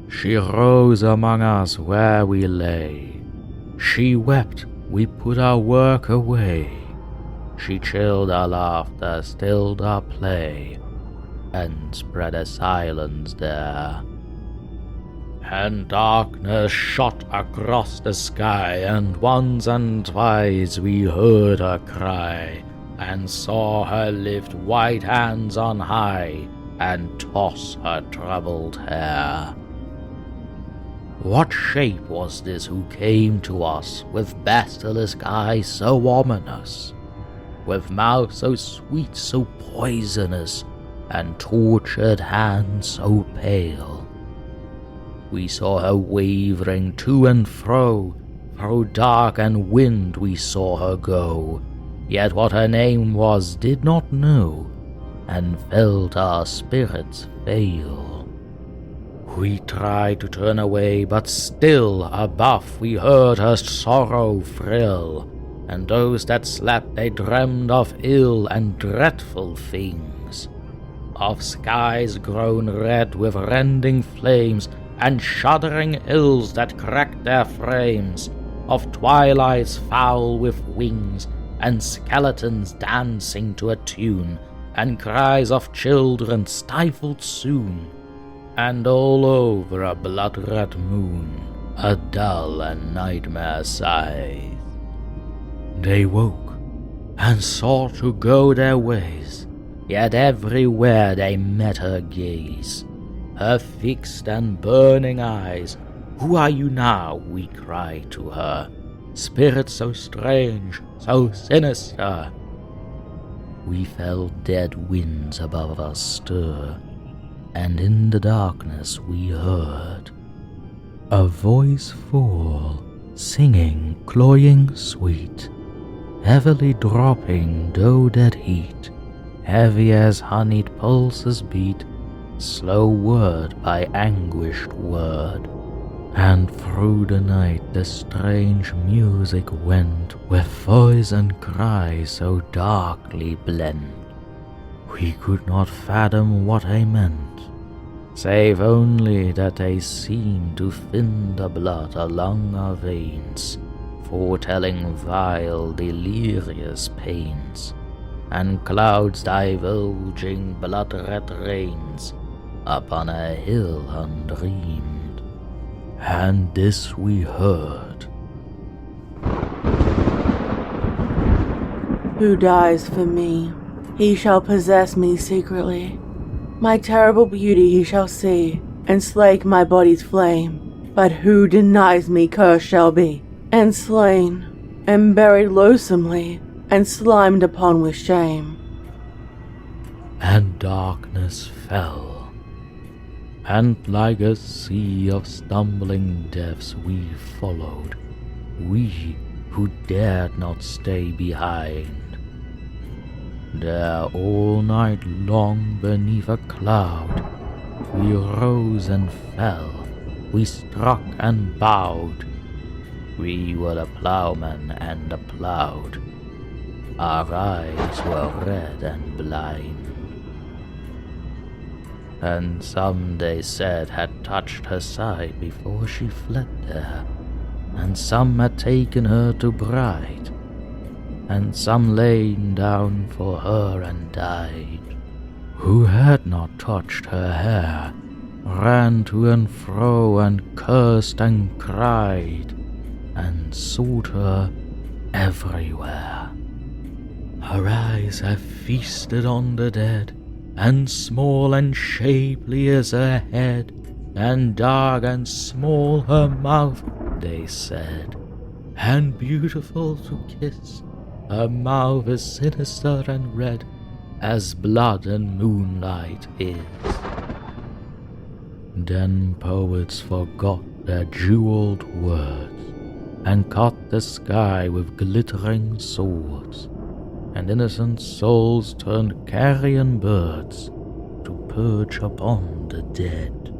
She rose among us where we lay. She wept, we put our work away. She chilled our laughter, stilled our play, and spread a silence there. And darkness shot across the sky, and once and twice we heard her cry, and saw her lift white hands on high, and toss her troubled hair. What shape was this who came to us, with basilisk eyes so ominous, with mouth so sweet, so poisonous, and tortured hands so pale? We saw her wavering to and fro, through dark and wind we saw her go, yet what her name was did not know, and felt our spirits fail. We tried to turn away, but still above we heard her sorrow thrill, and those that slept they dreamed of ill and dreadful things, of skies grown red with rending flames, and shuddering ills that cracked their frames, of twilights foul with wings, and skeletons dancing to a tune, and cries of children stifled soon, and all over a blood-red moon a dull and nightmare sighs. They woke, and sought to go their ways, yet everywhere they met her gaze, her fixed and burning eyes. Who are you now? We cried to her, spirit so strange, so sinister. We felt dead winds above us stir, and in the darkness we heard a voice fall, singing, cloying sweet, heavily dropping dough dead heat, heavy as honeyed pulses beat, slow word by anguished word. And through the night the strange music went, with voice and cry so darkly blent. We could not fathom what they meant, save only that they seemed to thin the blood along our veins, foretelling vile, delirious pains, and clouds divulging blood-red rains upon a hill undreamed. And this we heard. Who dies for me, he shall possess me secretly. My terrible beauty he shall see, and slake my body's flame. But who denies me cursed shall be, and slain, and buried loathsomely, and slimed upon with shame. And darkness fell, and like a sea of stumbling deaths we followed, we who dared not stay behind. There all night long beneath a cloud, we rose and fell, we struck and bowed. We were the ploughman and the ploughed. Our eyes were red and blind. And some, they said, had touched her side before she fled there, and some had taken her to bride, and some lain down for her and died. Who had not touched her hair, ran to and fro and cursed and cried, and sought her everywhere. Her eyes have feasted on the dead, and small and shapely is her head, and dark and small her mouth, they said, and beautiful to kiss. Her mouth is sinister and red, as blood and moonlight is. Then poets forgot their jeweled words, and cut the sky with glittering swords, and innocent souls turned carrion birds to perch upon the dead.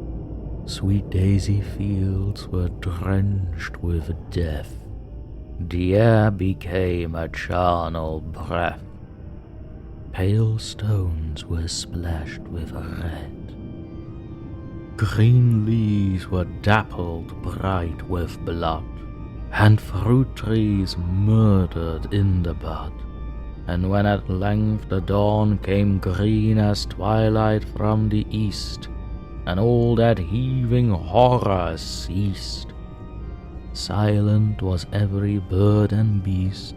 Sweet daisy fields were drenched with death. The air became a charnel breath. Pale stones were splashed with red. green leaves were dappled bright with blood, and fruit trees murdered in the bud. And when at length the dawn came green as twilight from the east, and all that heaving horror ceased, silent was every bird and beast,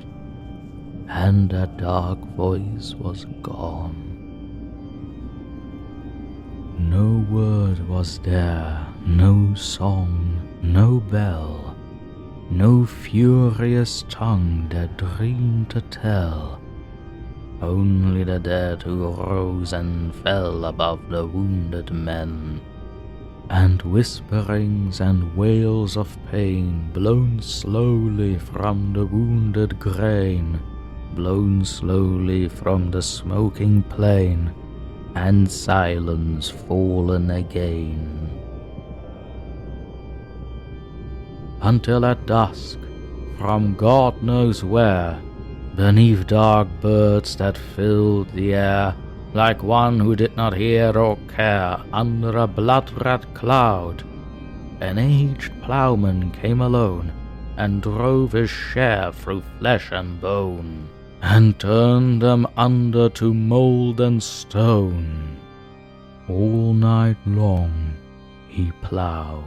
and that dark voice was gone. No word was there, no song, no bell, no furious tongue that dreamed to tell. Only the dead who rose and fell above the wounded men, and whisperings and wails of pain blown slowly from the wounded grain, blown slowly from the smoking plain, and silence fallen again. Until at dusk, from God knows where, beneath dark birds that filled the air, like one who did not hear or care, under a blood-red cloud, an aged ploughman came alone, and drove his share through flesh and bone, and turned them under to mould and stone. All night long he ploughed.